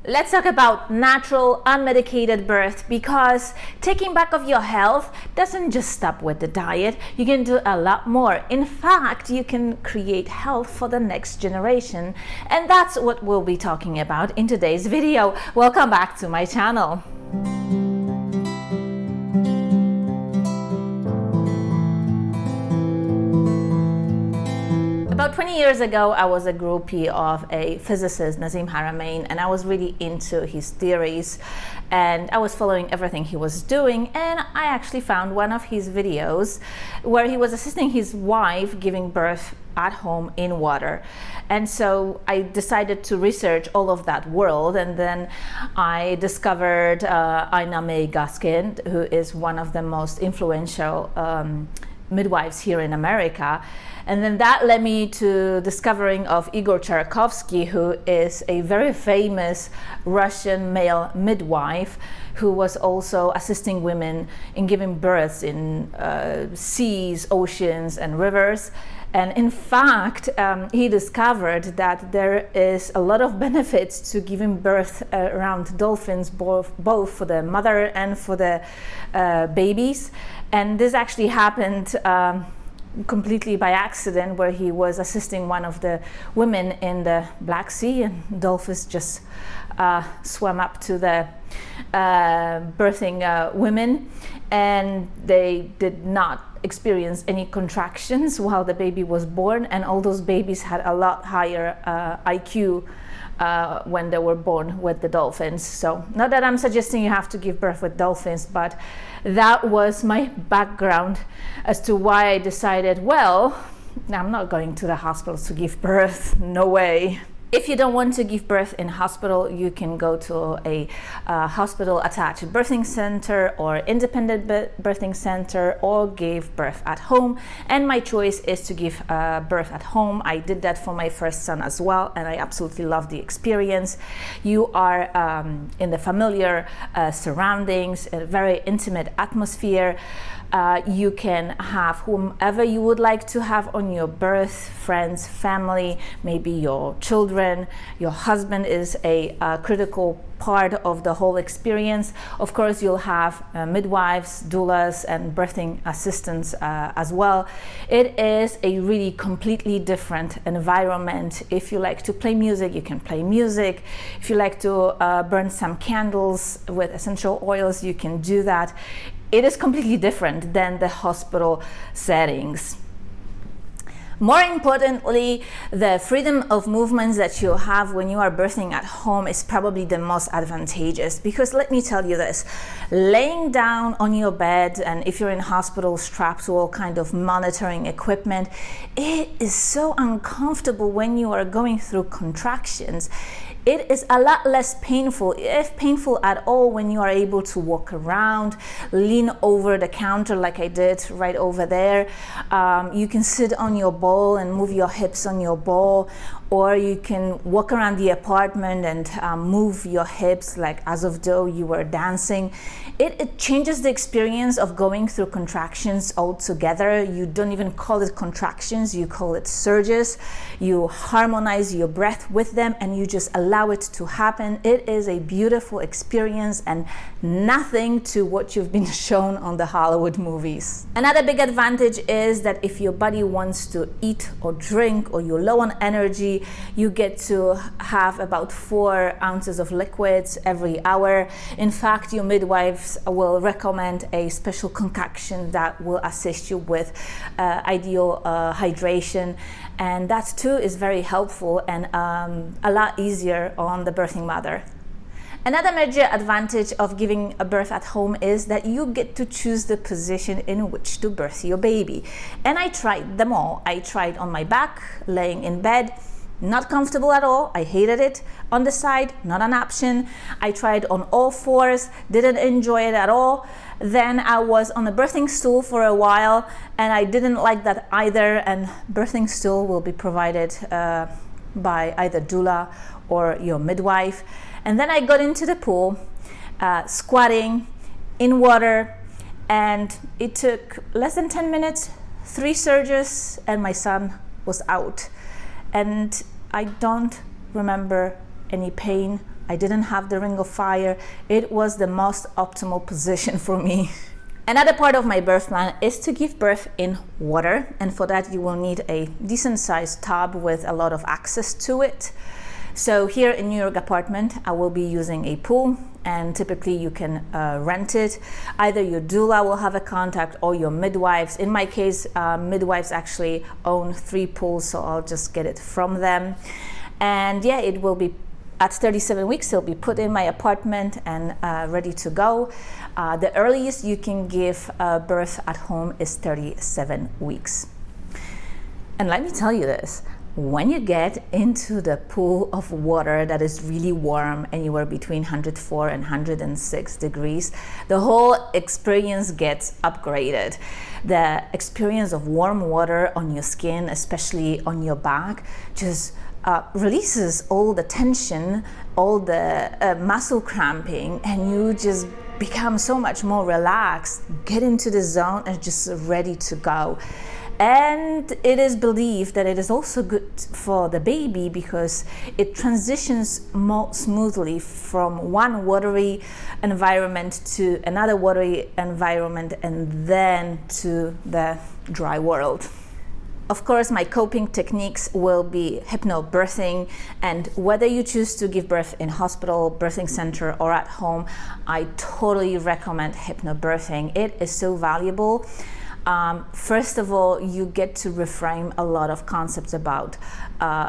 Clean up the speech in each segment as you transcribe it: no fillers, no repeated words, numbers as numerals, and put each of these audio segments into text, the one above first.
Let's talk about natural, unmedicated birth, because taking back of your health doesn't just stop with the diet. You can do a lot more. In fact, you can create health for the next generation. And that's what we'll be talking about in today's video. Welcome back to my channel. About 20 years ago, I was a groupie of a physicist, Nazim Haramein, and I was really into his theories, and I was following everything he was doing, and I actually found one of his videos where he was assisting his wife giving birth at home in water. And so I decided to research all of that world, and then I discovered unmedicated, who is one of the most influential midwives here in America. And then that led me to discovering of Igor Cherkovsky, who is a very famous Russian male midwife who was also assisting women in giving births in seas, oceans, and rivers. And in fact, he discovered that there is a lot of benefits to giving birth around dolphins, both for the mother and for the babies. And this actually happened completely by accident, where he was assisting one of the women in the Black Sea, and dolphins just swam up to the birthing women, and they did not experience any contractions while the baby was born, and all those babies had a lot higher IQ when they were born with the dolphins. So not that I'm suggesting you have to give birth with dolphins, but that was my background as to why I decided, well, I'm not going to the hospital to give birth, no way. If you don't want to give birth in hospital, you can go to a hospital attached birthing center or independent birthing center, or give birth at home. And my choice is to give birth at home. I did that for my first son as well, and I absolutely love the experience. You are in the familiar surroundings, a very intimate atmosphere. You can have whomever you would like to have on your birth, friends, family, maybe your children. Your husband is a critical part of the whole experience. Of course, you'll have midwives, doulas, and birthing assistants as well. It is a really completely different environment. If you like to play music, you can play music. If you like to burn some candles with essential oils, you can do that. It is completely different than the hospital settings. More importantly, the freedom of movements that you have when you are birthing at home is probably the most advantageous, because let me tell you this, laying down on your bed, and if you're in hospital strapped to all kind of monitoring equipment, it is so uncomfortable when you are going through contractions. It is a lot less painful, if painful at all, when you are able to walk around, lean over the counter like I did right over there. You can sit on your ball and move your hips on your ball, or you can walk around the apartment and move your hips like as though you were dancing. It changes the experience of going through contractions altogether. You don't even call it contractions, you call it surges. You harmonize your breath with them, and you just allow it to happen. It is a beautiful experience, and nothing to what you've been shown on the Hollywood movies. Another big advantage is that if your body wants to eat or drink, or you're low on energy, you get to have about 4 ounces of liquids every hour. In fact, your midwives will recommend a special concoction that will assist you with ideal hydration, and that too is very helpful and a lot easier on the birthing mother. Another major advantage of giving a birth at home is that you get to choose the position in which to birth your baby. And I tried them all. I tried on my back, laying in bed, not comfortable at all. I hated it. On the side, not an option. I tried on all fours, didn't enjoy it at all. Then I was on a birthing stool for a while, and I didn't like that either. And birthing stool will be provided by either doula or your midwife. And then I got into the pool, squatting in water, and it took less than 10 minutes, 3 surges, and my son was out. And I don't remember any pain I didn't have the ring of fire. It was the most optimal position for me. Another part of my birth plan is to give birth in water, and for that you will need a decent sized tub with a lot of access to it. So here in New York apartment, I will be using a pool, and typically you can rent it. Either your doula will have a contact or your midwives. In my case, midwives actually own 3 pools, so I'll just get it from them. And yeah, it will be at 37 weeks, it'll be put in my apartment and ready to go. The earliest you can give birth at home is 37 weeks. And let me tell you this, when you get into the pool of water that is really warm, anywhere between 104 and 106 degrees, the whole experience gets upgraded. The experience of warm water on your skin, especially on your back, just releases all the tension, all the muscle cramping, and you just become so much more relaxed, get into the zone and just ready to go. And it is believed that it is also good for the baby because it transitions more smoothly from one watery environment to another watery environment and then to the dry world. Of course, my coping techniques will be hypnobirthing, and whether you choose to give birth in hospital, birthing center, or at home, I totally recommend hypnobirthing. It is so valuable. First of all, you get to reframe a lot of concepts about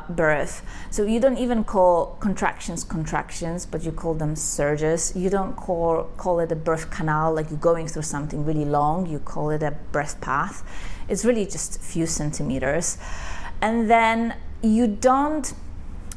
birth. So you don't even call contractions, but you call them surges. You don't call it a birth canal, like you're going through something really long. You call it a birth path. It's really just a few centimeters. And then you don't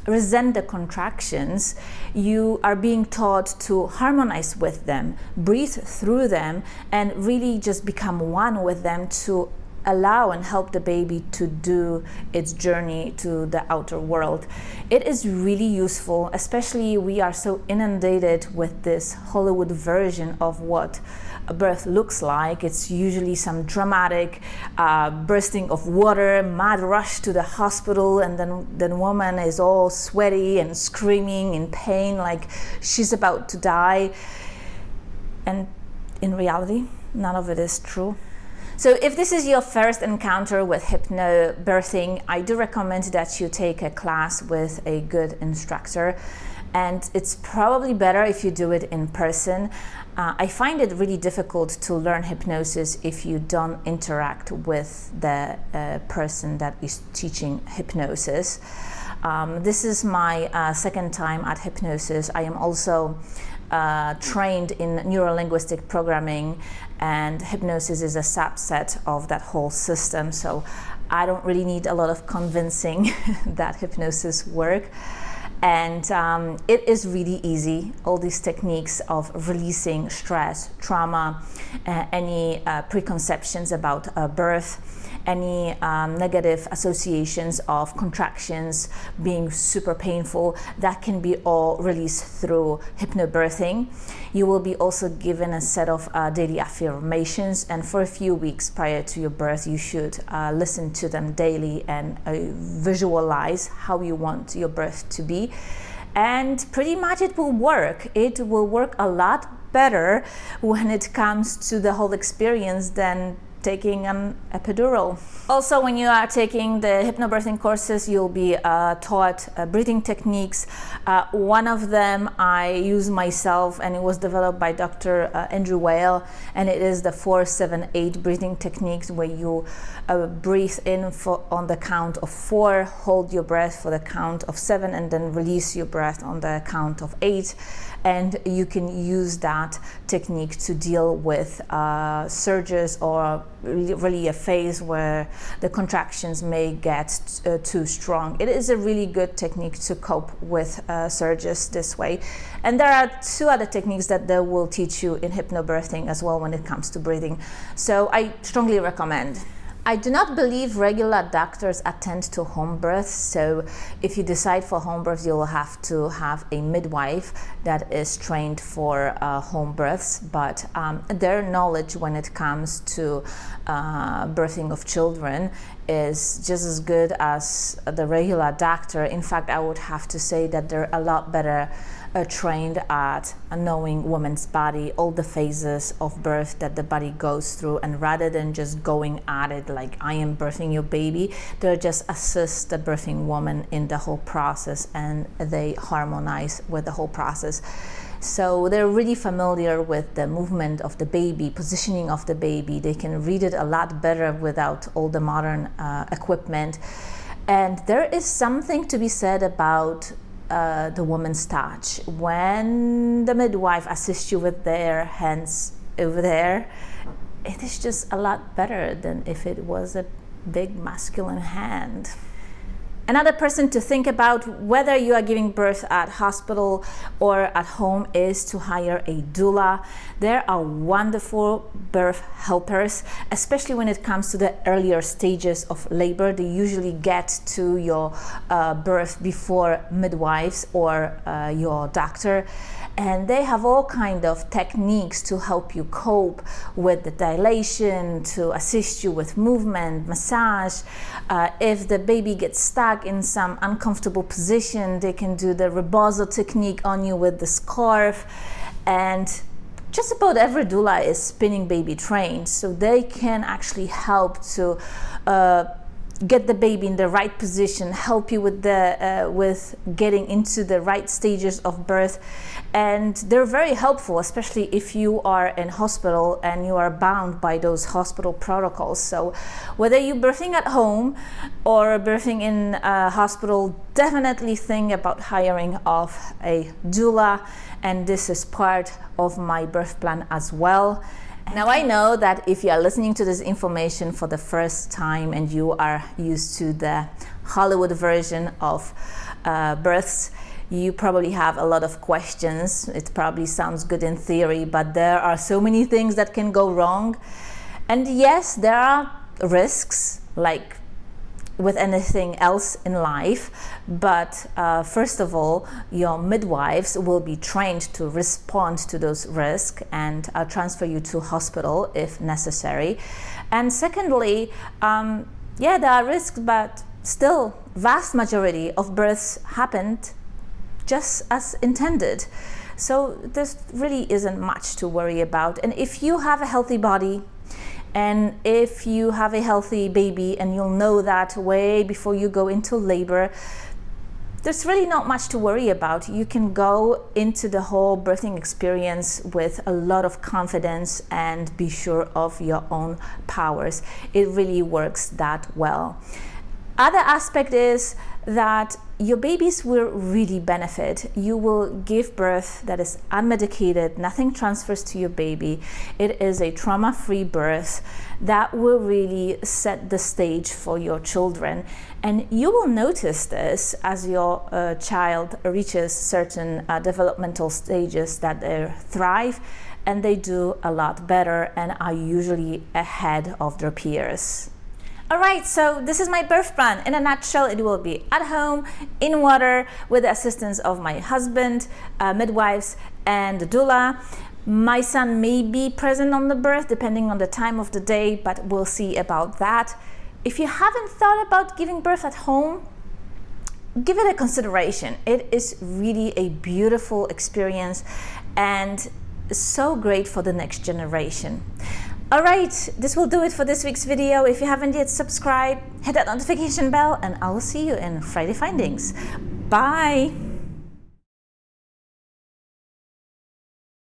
resent the contractions. You are being taught to harmonize with them, breathe through them, and really just become one with them to allow and help the baby to do its journey to the outer world. It is really useful, especially we are so inundated with this Hollywood version of what a birth looks like. It's usually some dramatic bursting of water, mad rush to the hospital, and then the woman is all sweaty and screaming in pain like she's about to die. And in reality, none of it is true. So if this is your first encounter with hypnobirthing, I do recommend that you take a class with a good instructor. And it's probably better if you do it in person. I find it really difficult to learn hypnosis if you don't interact with the person that is teaching hypnosis. This is my second time at hypnosis. I am also trained in neuro-linguistic programming, and hypnosis is a subset of that whole system. So I don't really need a lot of convincing that hypnosis works. And it is really easy. All these techniques of releasing stress, trauma, any preconceptions about birth, any negative associations of contractions being super painful, that can be all released through hypnobirthing. You will be also given a set of daily affirmations, and for a few weeks prior to your birth, you should listen to them daily and visualize how you want your birth to be. And pretty much it will work. It will work a lot better when it comes to the whole experience than taking an epidural. Also, when you are taking the hypnobirthing courses, you'll be taught breathing techniques. One of them I use myself, and it was developed by Dr. Andrew Weil, and it is the 4-7-8 breathing techniques, where you breathe in on the count of 4, hold your breath for the count of 7, and then release your breath on the count of 8. And you can use that technique to deal with surges or really a phase where the contractions may get too strong. It is a really good technique to cope with surges this way. And there are 2 other techniques that they will teach you in hypnobirthing as well when it comes to breathing. So I strongly recommend. I do not believe regular doctors attend to home births, so if you decide for home births, you will have to have a midwife that is trained for home births, but their knowledge when it comes to birthing of children is just as good as the regular doctor. In fact, I would have to say that they're a lot better trained at knowing woman's body, all the phases of birth that the body goes through, and rather than just going at it like I am birthing your baby, they just assist the birthing woman in the whole process, and they harmonize with the whole process. So they're really familiar with the movement of the baby, positioning of the baby. They can read it a lot better without all the modern equipment. And there is something to be said about the woman's touch. When the midwife assists you with their hands over there, it is just a lot better than if it was a big masculine hand. Another person to think about whether you are giving birth at hospital or at home is to hire a doula. There are wonderful birth helpers, especially when it comes to the earlier stages of labor. They usually get to your birth before midwives or your doctor. And they have all kind of techniques to help you cope with the dilation, to assist you with movement, massage. If the baby gets stuck in some uncomfortable position, they can do the rebozo technique on you with the scarf. And just about every doula is spinning baby trained, so they can actually help to get the baby in the right position, help you with getting into the right stages of birth. And they're very helpful, especially if you are in hospital and you are bound by those hospital protocols. So whether you're birthing at home or birthing in a hospital, definitely think about hiring of a doula, and this is part of my birth plan as well. Now I know that if you are listening to this information for the first time and you are used to the Hollywood version of births, you probably have a lot of questions. It probably sounds good in theory, but there are so many things that can go wrong. And yes, there are risks, like with anything else in life, but first of all, your midwives will be trained to respond to those risks and transfer you to hospital if necessary. And secondly, yeah, there are risks, but still vast majority of births happened just as intended. So there really isn't much to worry about. And if you have a healthy body, and if you have a healthy baby, and you'll know that way before you go into labor, there's really not much to worry about. You can go into the whole birthing experience with a lot of confidence and be sure of your own powers. It really works that well. Other aspect is that your babies will really benefit. You will give birth that is unmedicated, nothing transfers to your baby. It is a trauma-free birth that will really set the stage for your children. And you will notice this as your child reaches certain developmental stages, that they thrive and they do a lot better and are usually ahead of their peers. Alright, so this is my birth plan. In a nutshell, it will be at home, in water, with the assistance of my husband, midwives, and the doula. My son may be present on the birth, depending on the time of the day, but we'll see about that. If you haven't thought about giving birth at home, give it a consideration. It is really a beautiful experience and so great for the next generation. Alright, this will do it for this week's video. If you haven't yet subscribed, hit that notification bell, and I will see you in Friday Findings. Bye!